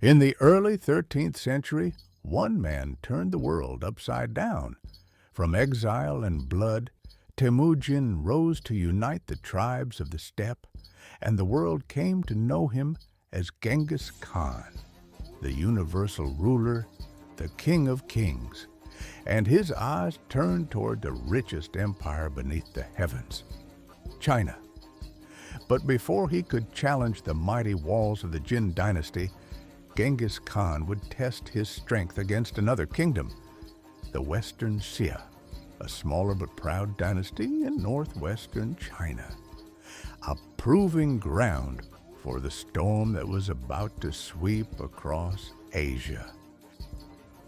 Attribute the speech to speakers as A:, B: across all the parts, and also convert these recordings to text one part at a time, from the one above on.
A: In the early 13th century, one man turned the world upside down. From exile and blood, Temujin rose to unite the tribes of the steppe, and the world came to know him as Genghis Khan, the universal ruler, the king of kings, and his eyes turned toward the richest empire beneath the heavens, China. But before he could challenge the mighty walls of the Jin dynasty, Genghis Khan would test his strength against another kingdom, the Western Xia, a smaller but proud dynasty in northwestern China, a proving ground for the storm that was about to sweep across Asia.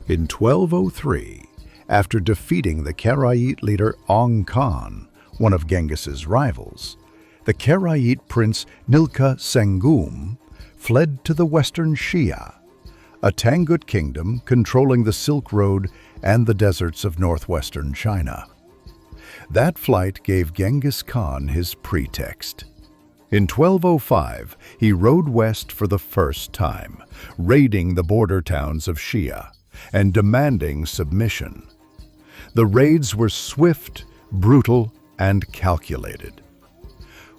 B: In 1203, after defeating the Karaite leader Ong Khan, one of Genghis's rivals, the Karaite prince Nilka Sengum fled to the Western Xia, a Tangut kingdom controlling the Silk Road and the deserts of northwestern China. That flight gave Genghis Khan his pretext. In 1205, he rode west for the first time, raiding the border towns of Xia and demanding submission. The raids were swift, brutal, and calculated.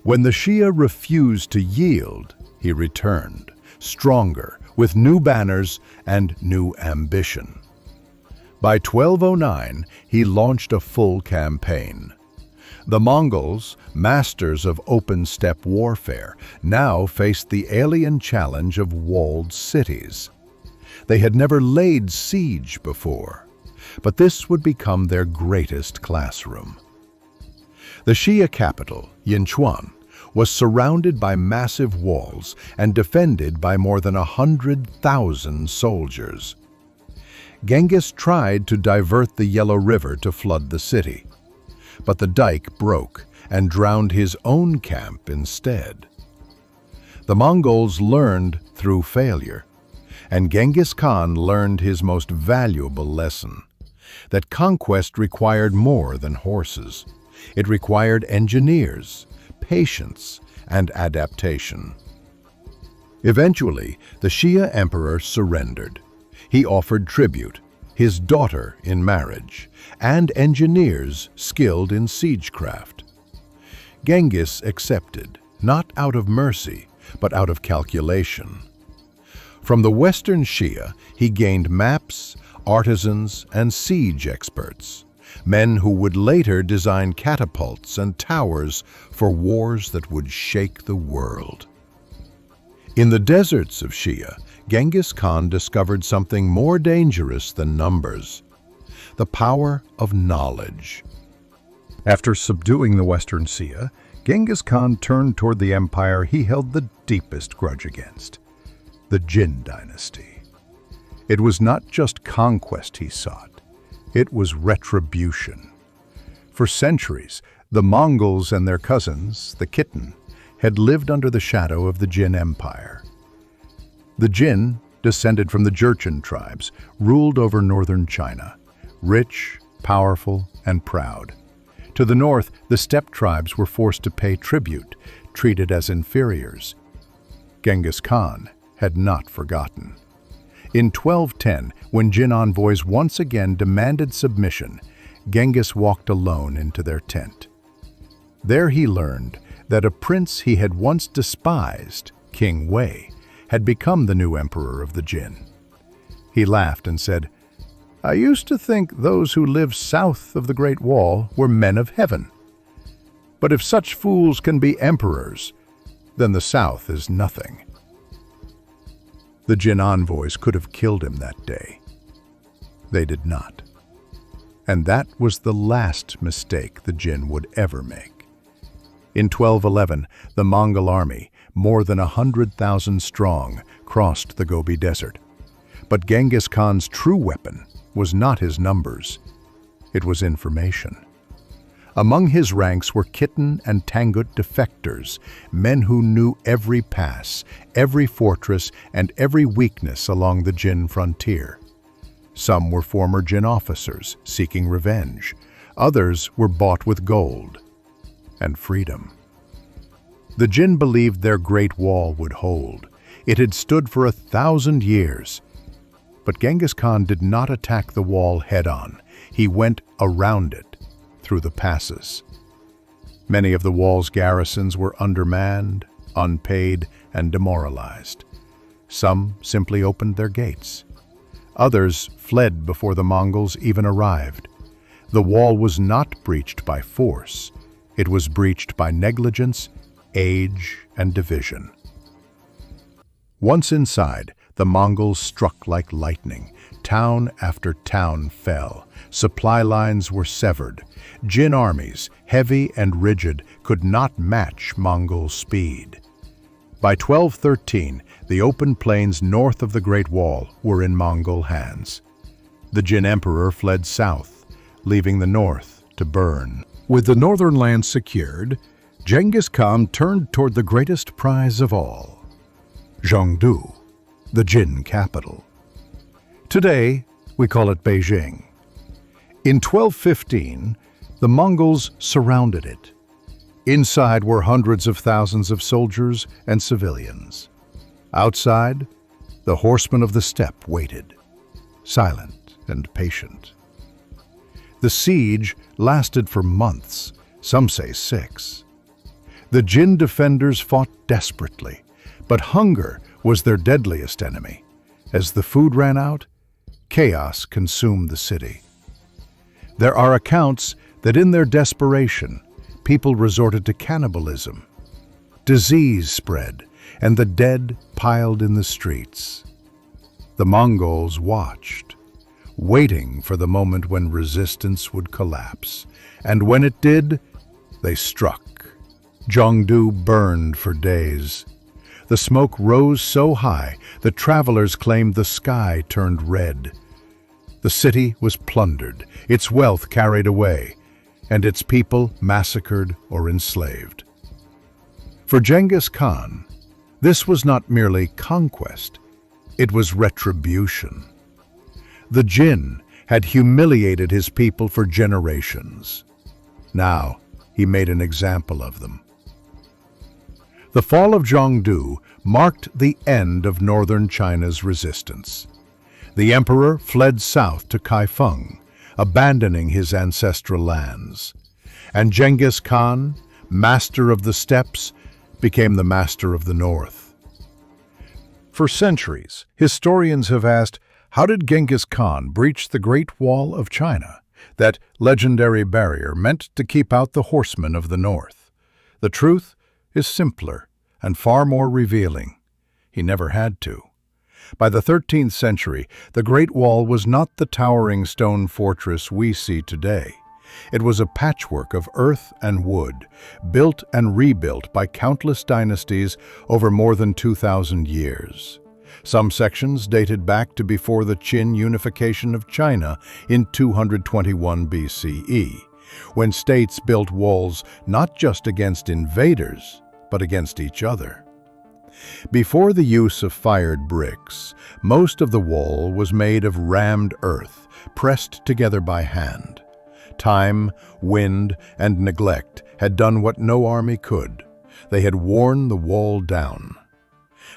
B: When the Xia refused to yield, he returned, stronger, with new banners and new ambition. By 1209, he launched a full campaign. The Mongols, masters of open steppe warfare, now faced the alien challenge of walled cities. They had never laid siege before, but this would become their greatest classroom. The Xia capital, Yinchuan, was surrounded by massive walls and defended by more than 100,000 soldiers. Genghis tried to divert the Yellow River to flood the city, but the dike broke and drowned his own camp instead. The Mongols learned through failure, and Genghis Khan learned his most valuable lesson, that conquest required more than horses. It required engineers, patience, and adaptation. Eventually, the Xia emperor surrendered. He offered tribute, his daughter in marriage, and engineers skilled in siegecraft. Genghis accepted, not out of mercy, but out of calculation. From the Western Xia, he gained maps, artisans, and siege experts, men who would later design catapults and towers for wars that would shake the world. In the deserts of Xia, Genghis Khan discovered something more dangerous than numbers: the power of knowledge. After subduing the Western Xia, Genghis Khan turned toward the empire he held the deepest grudge against, the Jin dynasty. It was not just conquest he sought, it was retribution. For centuries, the Mongols and their cousins, the Khitan, had lived under the shadow of the Jin Empire. The Jin, descended from the Jurchen tribes, ruled over northern China, rich, powerful, and proud. To the north, the steppe tribes were forced to pay tribute, treated as inferiors. Genghis Khan had not forgotten. In 1210, when Jin envoys once again demanded submission, Genghis walked alone into their tent. There he learned that a prince he had once despised, King Wei, had become the new emperor of the Jin. He laughed and said, "I used to think those who lived south of the Great Wall were men of heaven. But if such fools can be emperors, then the south is nothing." The Jin envoys could have killed him that day. They did not. And that was the last mistake the Jin would ever make. In 1211, the Mongol army, more than 100,000 strong, crossed the Gobi Desert. But Genghis Khan's true weapon was not his numbers. It was information. Among his ranks were Khitan and Tangut defectors, men who knew every pass, every fortress, and every weakness along the Jin frontier. Some were former Jin officers seeking revenge. Others were bought with gold and freedom. The Jin believed their Great Wall would hold. It had stood for 1,000 years. But Genghis Khan did not attack the wall head-on. He went around it, through the passes. Many of the wall's garrisons were undermanned, unpaid, and demoralized. Some simply opened their gates. Others fled before the Mongols even arrived. The wall was not breached by force. It was breached by negligence, age, and division. Once inside, the Mongols struck like lightning. Town after town fell. Supply lines were severed. Jin armies, heavy and rigid, could not match Mongol speed. By 1213, the open plains north of the Great Wall were in Mongol hands. The Jin emperor fled south, leaving the north to burn. With the northern lands secured, Genghis Khan turned toward the greatest prize of all, Zhongdu, the Jin capital. Today, we call it Beijing. In 1215, the Mongols surrounded it. Inside were hundreds of thousands of soldiers and civilians. Outside, the horsemen of the steppe waited, silent and patient. The siege lasted for months, some say 6. The Jin defenders fought desperately, but hunger was their deadliest enemy. As the food ran out, chaos consumed the city. There are accounts that in their desperation, people resorted to cannibalism. Disease spread, and the dead piled in the streets. The Mongols watched, waiting for the moment when resistance would collapse. And when it did, they struck. Zhongdu burned for days. The smoke rose so high that travelers claimed the sky turned red. The city was plundered, its wealth carried away, and its people massacred or enslaved. For Genghis Khan, this was not merely conquest, it was retribution. The Jin had humiliated his people for generations. Now he made an example of them. The fall of Zhongdu marked the end of northern China's resistance. The emperor fled south to Kaifeng, abandoning his ancestral lands. And Genghis Khan, master of the steppes, became the master of the north. For centuries, historians have asked, how did Genghis Khan breach the Great Wall of China, that legendary barrier meant to keep out the horsemen of the north? The truth is simpler and far more revealing. He never had to. By the 13th century, the Great Wall was not the towering stone fortress we see today. It was a patchwork of earth and wood, built and rebuilt by countless dynasties over more than 2,000 years. Some sections dated back to before the Qin unification of China in 221 BCE, when states built walls not just against invaders, but against each other. Before the use of fired bricks, most of the wall was made of rammed earth, pressed together by hand. Time, wind, and neglect had done what no army could. They had worn the wall down.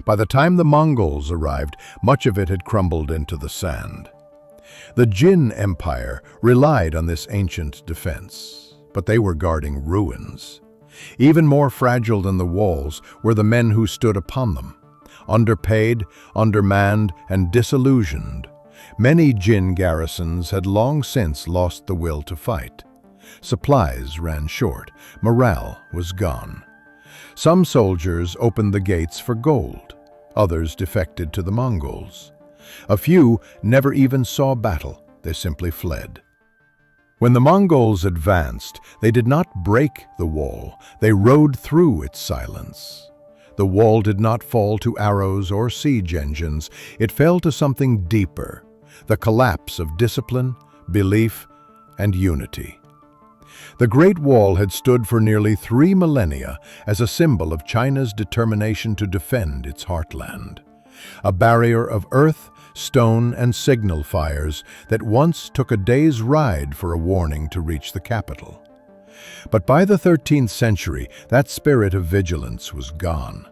B: By the time the Mongols arrived, much of it had crumbled into the sand. The Jin Empire relied on this ancient defense, but they were guarding ruins. Even more fragile than the walls were the men who stood upon them. Underpaid, undermanned, and disillusioned, many Jin garrisons had long since lost the will to fight. Supplies ran short, morale was gone. Some soldiers opened the gates for gold, others defected to the Mongols. A few never even saw battle, they simply fled. When the Mongols advanced, they did not break the wall, they rode through its silence. The wall did not fall to arrows or siege engines, it fell to something deeper, the collapse of discipline, belief, and unity. The Great Wall had stood for nearly 3 millennia as a symbol of China's determination to defend its heartland. A barrier of earth, stone, and signal fires that once took a day's ride for a warning to reach the capital. But by the 13th century, that spirit of vigilance was gone.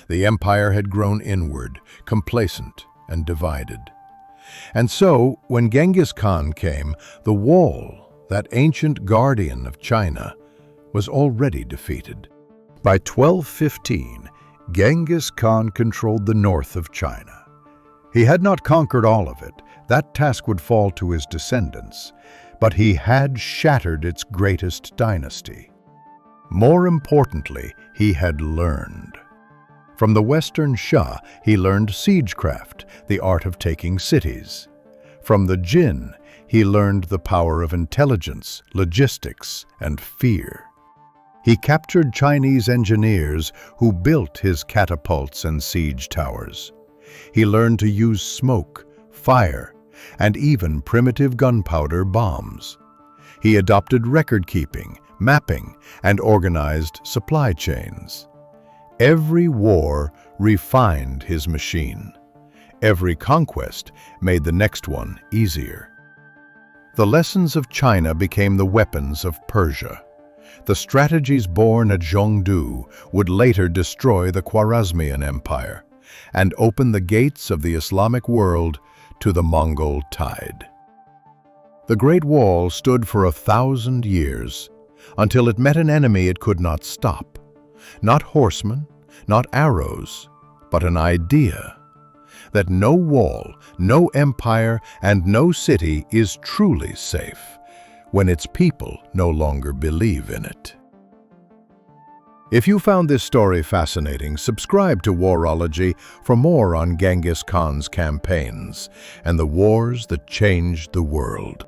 B: The empire had grown inward, complacent and divided. And so, when Genghis Khan came, the wall, that ancient guardian of China, was already defeated. By 1215, Genghis Khan controlled the north of China. He had not conquered all of it. That task would fall to his descendants. But he had shattered its greatest dynasty. More importantly, he had learned. From the Western Xia, he learned siegecraft, the art of taking cities. From the Jin, he learned the power of intelligence, logistics, and fear. He captured Chinese engineers who built his catapults and siege towers. He learned to use smoke, fire, and even primitive gunpowder bombs. He adopted record-keeping, mapping, and organized supply chains. Every war refined his machine. Every conquest made the next one easier. The lessons of China became the weapons of Persia. The strategies born at Zhongdu would later destroy the Khwarezmian Empire and open the gates of the Islamic world to the Mongol tide. The Great Wall stood for 1,000 years, until it met an enemy it could not stop. Not horsemen, not arrows, but an idea that no wall, no empire, and no city is truly safe when its people no longer believe in it. If you found this story fascinating, subscribe to Warology for more on Genghis Khan's campaigns and the wars that changed the world.